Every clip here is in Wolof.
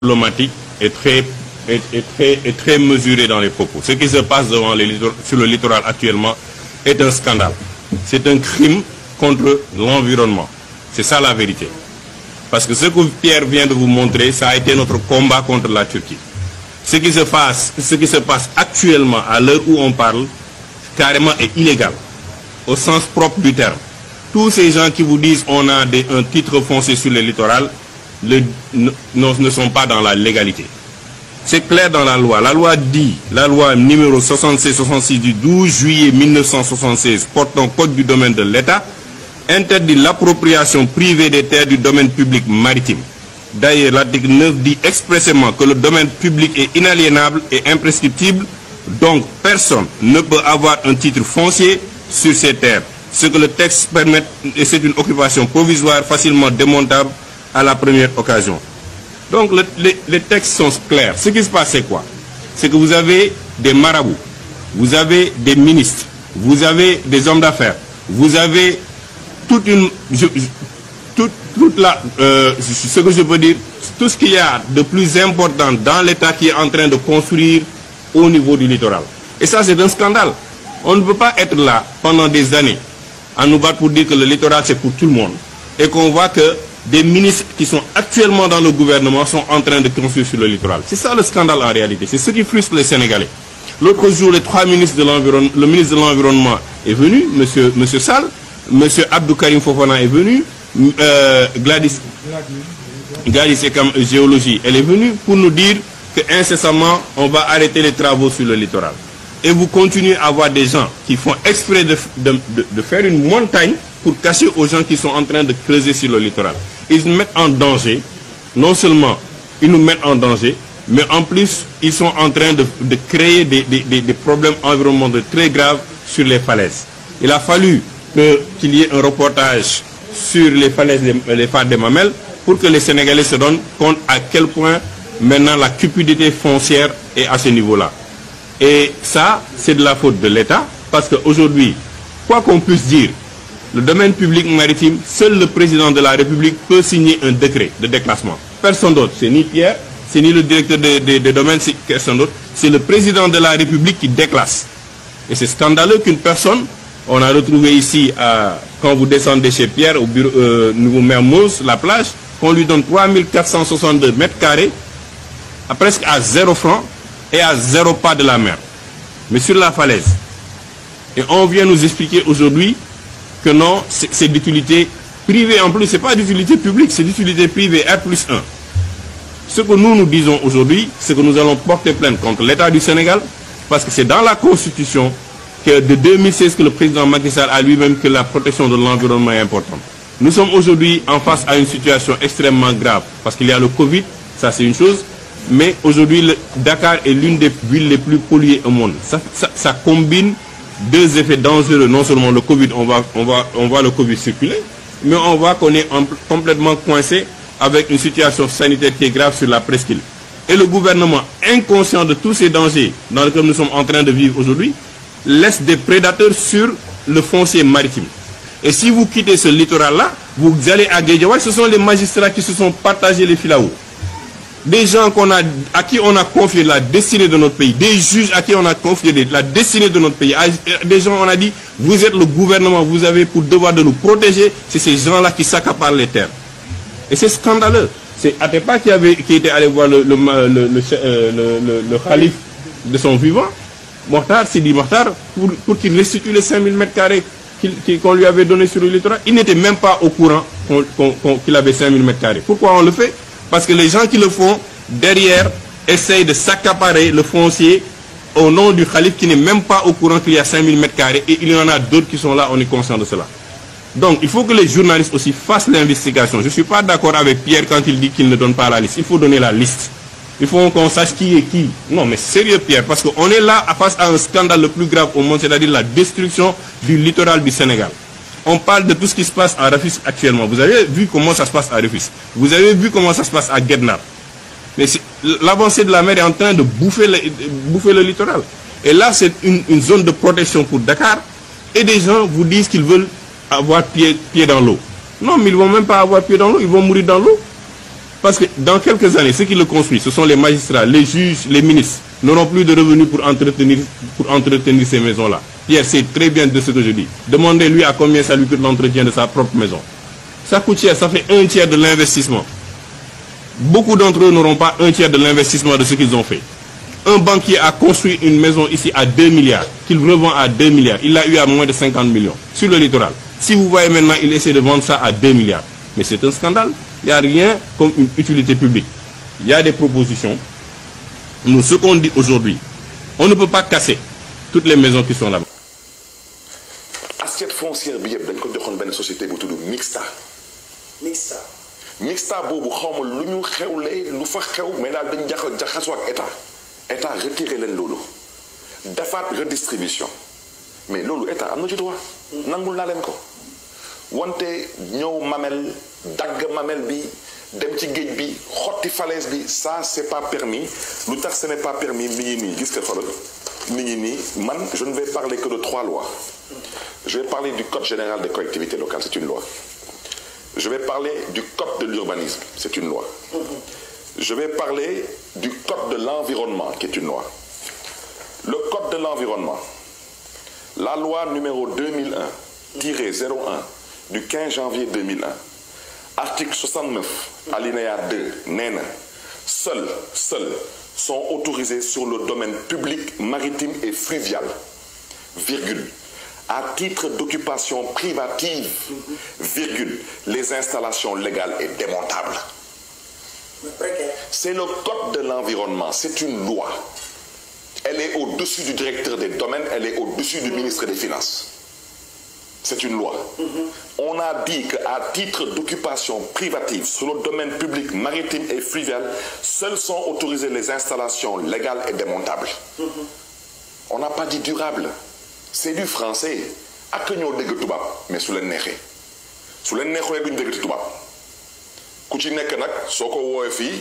diplomatique et très mesuré dans les propos. Ce qui se passe sur le littoral actuellement est un scandale. C'est un crime contre l'environnement. C'est ça la vérité. Parce que ce que Pierre vient de vous montrer, ça a été notre combat contre la Turquie. Ce qui se passe actuellement, à l'heure où on parle, carrément est illégal, au sens propre du terme. Tous ces gens qui vous disent on a un titre foncier sur le littoral ne sont pas dans la légalité. C'est clair dans la loi. La loi dit, la loi numéro 76-66 du 12 juillet 1976 portant code du domaine de l'État interdit l'appropriation privée des terres du domaine public maritime. D'ailleurs, l'article 9 dit expressément que le domaine public est inaliénable et imprescriptible, donc personne ne peut avoir un titre foncier sur ces terres. Ce que le texte permet, et c'est une occupation provisoire facilement démontable à la première occasion. Donc les textes sont clairs. Ce qui se passe, c'est quoi? C'est que vous avez des marabouts, vous avez des ministres, vous avez des hommes d'affaires, vous avez ce que je peux dire, tout ce qu'il y a de plus important dans l'État qui est en train de construire au niveau du littoral. Et ça, c'est un scandale. On ne peut pas être là pendant des années à nous battre pour dire que le littoral, c'est pour tout le monde. Et qu'on voit que des ministres qui sont actuellement dans le gouvernement sont en train de construire sur le littoral. C'est ça le scandale en réalité. C'est ce qui frustre les Sénégalais. L'autre jour, les trois ministres de l'environnement, le ministre de l'Environnement est venu, monsieur Sall, monsieur Abdou Karim Fofana est venu, Gladys Ekam Géologie, elle est venue pour nous dire qu'incessamment, on va arrêter les travaux sur le littoral. Et vous continuez à avoir des gens qui font exprès de faire une montagne pour cacher aux gens qui sont en train de creuser sur le littoral. Ils nous mettent en danger, non seulement ils nous mettent en danger, mais en plus ils sont en train de créer des problèmes environnementaux très graves sur les falaises. Il a fallu qu'il y ait un reportage sur les falaises, les phares des Mamelles, pour que les Sénégalais se donnent compte à quel point maintenant la cupidité foncière est à ce niveau-là. Et ça, c'est de la faute de l'État, parce qu'aujourd'hui, quoi qu'on puisse dire, le domaine public maritime, seul le président de la République peut signer un décret de déclassement. Personne d'autre, c'est ni Pierre, c'est ni le directeur des domaines, c'est personne d'autre. C'est le président de la République qui déclasse. Et c'est scandaleux qu'une personne, on a retrouvé ici, quand vous descendez chez Pierre, au bureau Nouveau Mermoz, la plage, qu'on lui donne 3462 mètres carrés, presque à 0 francs, et à 0 pas de la mer, mais sur la falaise. Et on vient nous expliquer aujourd'hui que non, c'est d'utilité privée en plus, c'est pas d'utilité publique, c'est d'utilité privée, R+1. Ce que nous disons aujourd'hui, c'est que nous allons porter plainte contre l'État du Sénégal, parce que c'est dans la Constitution que de 2016 que le président Macky Sall a lui-même que la protection de l'environnement est importante. Nous sommes aujourd'hui en face à une situation extrêmement grave, parce qu'il y a le Covid, ça c'est une chose, mais aujourd'hui, Dakar est l'une des villes les plus polluées au monde. Ça combine deux effets dangereux. Non seulement le Covid, on voit le Covid circuler, mais on voit qu'on est complètement coincé avec une situation sanitaire qui est grave sur la presqu'île. Et le gouvernement, inconscient de tous ces dangers dans lesquels nous sommes en train de vivre aujourd'hui, laisse des prédateurs sur le foncier maritime. Et si vous quittez ce littoral-là, vous allez à Guédiawaye, ce sont les magistrats qui se sont partagés les filaos. Des gens à qui on a confié la destinée de notre pays, des juges à qui on a confié la destinée de notre pays, des gens on a dit, vous êtes le gouvernement, vous avez pour devoir de nous protéger, c'est ces gens-là qui s'accaparent les terres. Et c'est scandaleux. C'est Atepa qui était allé voir le calife de son vivant, Mokhtar, Sidi Mokhtar, pour qu'il restitue les 5000 mètres carrés qu'on lui avait donné sur le littoral. Il n'était même pas au courant qu'il avait 5000 mètres carrés. Pourquoi on le fait? Parce que les gens qui le font, derrière, essayent de s'accaparer le foncier au nom du calife qui n'est même pas au courant qu'il y a 5000 mètres carrés. Et il y en a d'autres qui sont là, on est conscient de cela. Donc, il faut que les journalistes aussi fassent l'investigation. Je ne suis pas d'accord avec Pierre quand il dit qu'il ne donne pas la liste. Il faut donner la liste. Il faut qu'on sache qui est qui. Non, mais sérieux Pierre, parce qu'on est là face à un scandale le plus grave au monde, c'est-à-dire la destruction du littoral du Sénégal. On parle de tout ce qui se passe à Rufisque actuellement. Vous avez vu comment ça se passe à Rufisque. Vous avez vu comment ça se passe à Guednar. Mais l'avancée de la mer est en train de bouffer le littoral. Et là, c'est une zone de protection pour Dakar. Et des gens vous disent qu'ils veulent avoir pied dans l'eau. Non, mais ils ne vont même pas avoir pied dans l'eau, ils vont mourir dans l'eau. Parce que dans quelques années, ceux qui le construisent, ce sont les magistrats, les juges, les ministres, n'auront plus de revenus pour entretenir ces maisons-là. Pierre sait très bien de ce que je dis. Demandez-lui à combien ça lui coûte l'entretien de sa propre maison. Ça coûte cher, ça fait 1/3 de l'investissement. Beaucoup d'entre eux n'auront pas 1/3 de l'investissement de ce qu'ils ont fait. Un banquier a construit une maison ici à 2 milliards, qu'il revend à 2 milliards. Il l'a eu à moins de 50 millions, sur le littoral. Si vous voyez maintenant, il essaie de vendre ça à 2 milliards. Mais c'est un scandale. Il n'y a rien comme une utilité publique. Il y a des propositions. Nous, ce qu'on dit aujourd'hui, on ne peut pas casser toutes les maisons qui sont là-bas. Assiette foncière bi yëpp dañ ko joxoon benn société bu tudd Mixta. Mixta boobu xawma lu ñu xewlee lu fa xew mais daal dañ jaxasoo ak état retiré leen loolu defaat redistribution mais loolu état am na ci droit nangul naa leen ko wante ñëw mamel dagg mamel bi dem ci géej bi xotti falaise bi ça c'est pas permis lu tax ce n'est pas permis mi ngi nii gis nga xoolal mi ngi nii man je ne vais parler que de 3 lois. Je vais parler du Code général des collectivités locales, c'est une loi. Je vais parler du Code de l'urbanisme, c'est une loi. Je vais parler du Code de l'environnement, qui est une loi. Le Code de l'environnement, la loi numéro 2001-01 du 15 janvier 2001, article 69, alinéa 2, néna, seuls sont autorisés sur le domaine public, maritime et fluvial, virgule, à titre d'occupation privative, virgule, les installations légales et démontables. C'est le Code de l'environnement, c'est une loi. Elle est au-dessus du directeur des domaines, elle est au-dessus du ministre des Finances. C'est une loi. On a dit qu'à titre d'occupation privative sur le domaine public, maritime et fluvial, seuls sont autorisées les installations légales et démontables. On n'a pas dit durable. C'est du français. Ak ñoo dégg tubaab mais su leen neexee duñ dégg tubaab ku ci nekk nag soo ko woowee fii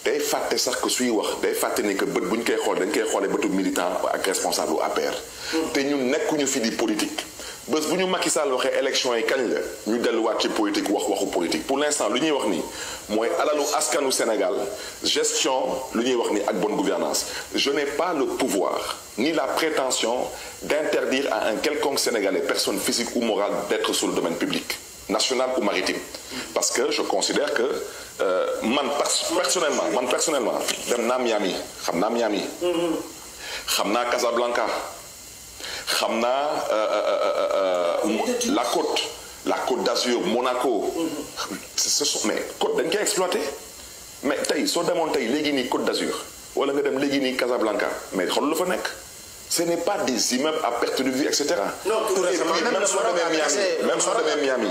day fàtte sax que suy wax day fàtte ni que bët bu ñu koy xool dañ koy xoolee bëtu militant ak responsable APR. te ñun nekkuñu fi di politique. bés bu ñu Macky Sall waxee élection yi kañ la ñu delluwaat ci politique waxu politique pour l'instant lu ñuy wax ni mooy alalu askanu Sénégal gestion lu ñuy wax ni ak bonne gouvernance je n'ai pas le pouvoir ni la prétention d'interdire à un quelconque Sénégalais, personne physique ou morale, d'être sur le domaine public, national ou maritime. Parce que je considère que personnellement dem naa Miami xam naa Miami xam naa Casablanca xam naa la côte d'Azur Monaco mais côte dañ koy exploité mais tey soo demoon tey léegi nii côte d'Azur wala nga dem léegi nii Casablanca mais xool lu fa nekk ce n'est pas des immeubles à perte de vue etc. Non, tout récemment, même soo demee Miami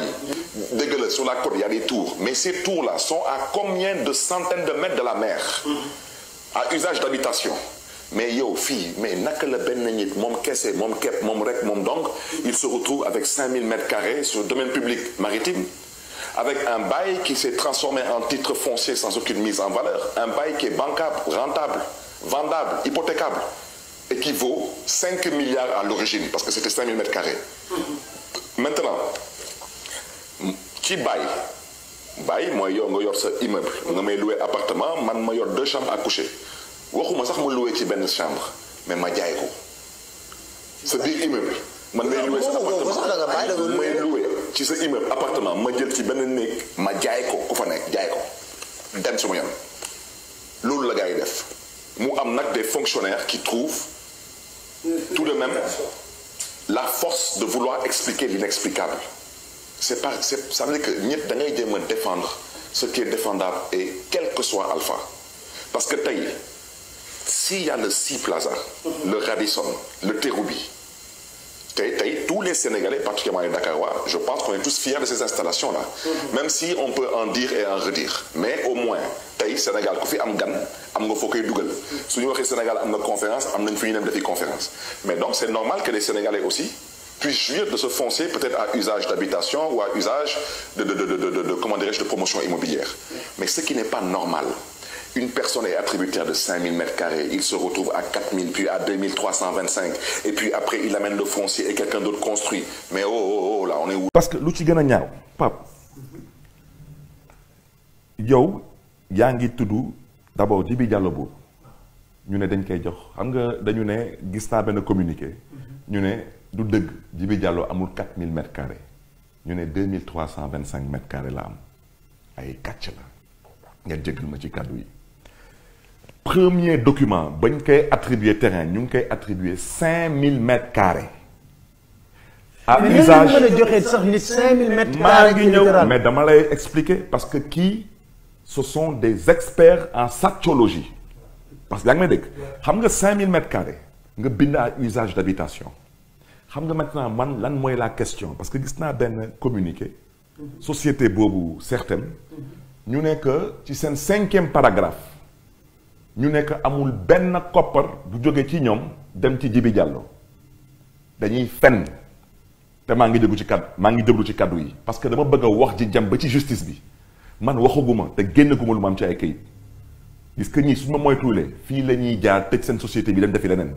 dëgg la sur la côte il y a des tours mais ces tours là sont à combien de centaines de mètres de la mer à usage d'habitation mais yow fii mais naka la benn nit moom kese moom képp moom rek moom donc il se retrouve avec 5000 mètres carrés sur le domaine public maritime avec un bail qui s'est transformé en titre foncier sans aucune mise en valeur un bail qui est bancable, rentable, vendable, hypothécable et qui vaut 5 milliards à l'origine parce que c'était 5000 mètres carrés maintenant ci bail mooy yow nga yor sa immeuble nga may louer appartement man ma yor 2 chambres à coucher waxuma sax ma louer ci benn chambre mais ma jaay ko sa biir immeuble man may louer sa appartement may louer ci sa immeuble appartement ma jël ci benn néeg ma jaay ko ku fa nekk jaay ko dem suma yoon loolu la gars yi def mu am nag des fonctionnaires qui trouvent tout de même la force de vouloir expliquer l'inexplicable ça veut dire que ñëpp da ngay jéem a défendre ce qui est défendable et quel que soit Alpha parce que tey s'il y a le Sea Plaza le Radisson le Terrou-Bi tey tous les Sénégalais particulièrement les Dakarois je pense qu'on est tous fiers de ces installations là même si on peut en dire et en redire mais au moins tey Sénégal ku fi am gan am nga foo koy dugal su ñu waxee Sénégal am na conférence am nañ fi ñu dem defi conférence mais donc c'est normal que les Sénégalais aussi puissent jouir de ce foncier peut-être à usage d'habitation ou à usage de comment dirais-je de promotion immobilière mais ce qui n'est pas normal une personne est attributaire de 5000 mètres carrés il se retrouve à 4000 puis à 2325 et puis après il amène le foncier et quelqu'un d'autre construit mais là on est où parce que lu ci gën a ñaaw Pape yow yaa ngi tudd d'abord Djibi Diallo boobu ñu ne dañ koy jox xam nga dañu ne gis naa benn communiqué ñu ne du dëgg Djibi Diallo amul 4000 mètres carrés ñu ne 2325 mètres carrés la am ay kàcc la ngeen jégal ma ci kàddu yi. Premier document bañ koy attribuer terrain ñu ngi koy attribuer 5000 mètres carrés. à usage mais joxe sax nit 5000 mètres carrés maa ngi ñëw mais dama lay expliquer parce que kii ce sont des experts en satchologie parce que yaa ngi may dégg xam nga 5000 mètres carrés nga bind à usage d'habitation xam nga maintenant man lan mooy la question parce que gis naa benn communiqué société boobu certaine ñu ne que ci seen 5e paragraphe ñu ne que amul benn koppar bu jóge ci ñoom dem ci Djibi Diallo dañuy fenn te maa ngi déglu ci kaddu yi parce que dama bëgg a wax ji jëm ba ci justice bi man waxaguma te génnaguma lu ma am ci ay kayit gis que ñii suñu ma moytuwulee fii la ñuy jaar tëj seen société bi dem defi leneen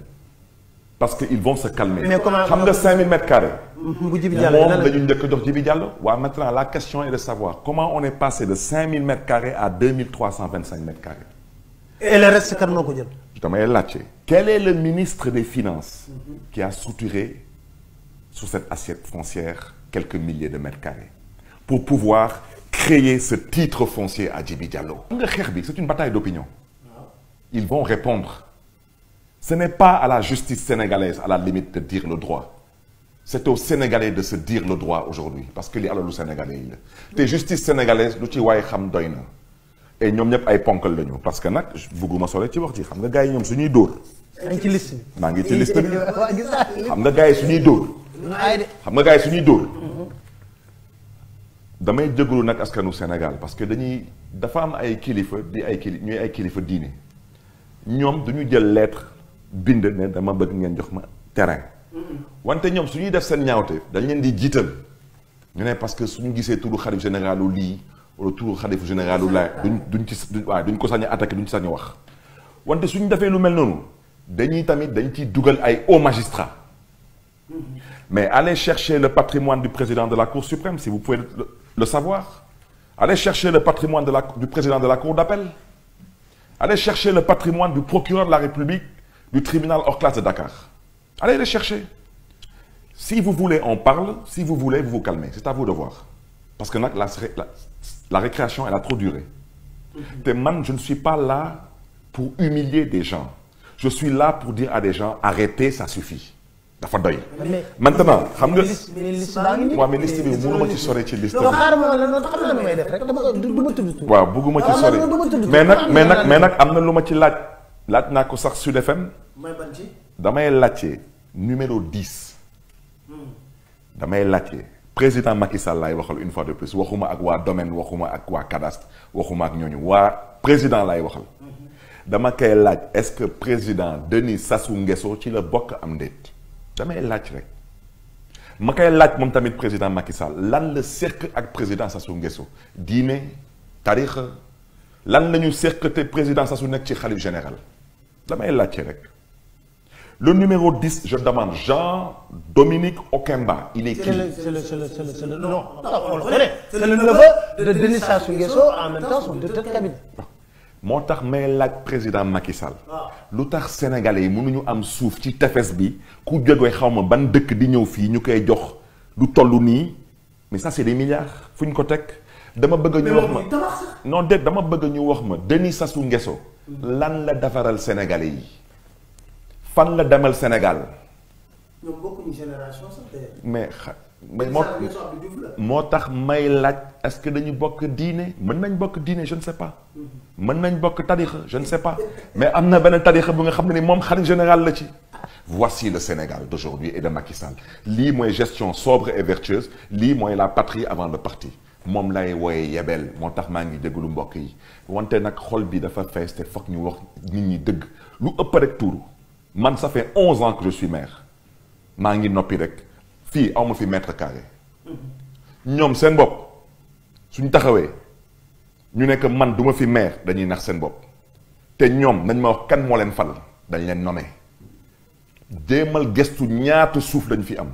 parce que ils vont se calmer. xam nga 5000 mètres carrés. bu Djibi Diallo moom dañu njëkk a jox Djibi Diallo. waaw maintenant la question est de savoir comment on est passé de 5000 mètres carrés à 2325 mètres carrés. et le reste kan moo ko jël. damay laajte. quel est le ministre des Finances. qui a structuré sur cette assiette foncière quelques milliers de mètres carrés pour pouvoir créer ce titre foncier à Djibi Diallo. xam nga xeex bi c'est une bataille d'opinion. Ils vont répondre. Ce n'est pas à la justice sénégalaise à la limite de dire le droit. C'est aux Sénégalais de se dire le droit aujourd'hui parce que li alalu Sénégalais yi la te justice sénégalaise lu ci waaye xam doy na et ñoom ñëpp ay ponkal lañu parce que nag bëgguma sole ci wax ci xam nga gars yi ñoom suñuy dóor. maa ngi ci liste bi. maa ngi ci liste bi xam nga gars yi suñuy dóor. xam nga gars yi suñuy dóor. damay jégalu nag askanu Sénégal parce que dafa am ay kilifa ñuy ay kilifa diine ñoom duñu jël lettre. bind ne dama bëgg ngeen jox ma terrain wante ñoom suñuy def seen ñaawte dañ leen di jiital ñu ne parce que suñu gisee turu xalif généralu lii wala turu xalif généralu laa duñ ko sañ a attaqué duñ ci sañ a wax wante suñu defee lu mel noonu dañ ciy dugal ay hauts magistrats mais allez chercher le patrimoine du président de la Cour suprême si vous pouvez le savoir allez chercher le patrimoine du président de la Cour d'appel allez chercher le patrimoine du procureur de la République du tribunal hors classe de Dakar. Allez les chercher. Si vous voulez, on parle. Si vous voulez, vous vous calmez. C'est à vous de voir. Parce que la récréation, elle a trop duré. Et man, je ne suis pas là pour humilier des gens. Je suis là pour dire à des gens, arrêtez, ça suffit. dafa doy. Maintenant xam nga. mais liste bi mënuma ci sore ci liste bi. waaw bëgguma ci sore mais nag am na lu ma ci laaj naa ko sax Sud FM. damay laajte numéro 10. damay laajte président Macky Sall laay waxal une fois de plus waxuma ak waa domaine waxuma ak waa cadastre waxuma ak ñooñu waa président laay waxal. dama koy laaj est-ce que président Denis Sassou Nguesso ci la bokk am déet. damay laaj rek ma koy laaj moom tamit président Macky Sall lan la seq ak président Sassou Nguesso diine tarixa lan la ñu seq te président Sassou nekk ci xalif général damay laajte rek le numéro 10 je demande Jean-Dominique Okemba il est qui? C'est le non on le connaît c'est le neveu de Denis Sassou Nguesso en même temps son directeur de cabinet. moo tax may laaj président Macky Sall lu tax sénégalais yi mënuñu am suuf ci tefes bi ku jógee xaw ma ban dëkk di ñëw fii ñu koy jox lu toll nii mais ça c'est des milliards fu ñu ko teg dama bëgg ñu wax ma non déet dama bëgg ñu wax ma Denis Sassou Nguesso lan la defaral sénégalais yi fan la demal Sénégal ñoom bokkuñu génération sax mais moo tax may laaj est-ce que dañu bokk diine mën nañ bokk diine je ne sais pas mën nañ bokk tarixa je ne sais pas mais am na benn tarixa bu nga xam ne ni moom xalif général la ci. voici le Sénégal d'aujourd'hui et de Macky Sall lii mooy gestion sobre et vertueuse lii mooy la patrie avant le parti moom lay wooye yebeel moo tax maa ngi déglu mbokk yi wante nag xol bi dafa fees te foog ñu wax nit ñi dëgg lu ëpp rek tuuru man ça fait 11 ans que je suis maire maa ngi noppi rek. fii awma fi mètre carré ñoom seen bopp suñ taxawee ñu nekk man duma fi maire dañuy nax seen bopp te ñoom nañ ma wax kan moo leen fal dañ leen nommé jéemal gestu ñaata suuf dañ fi am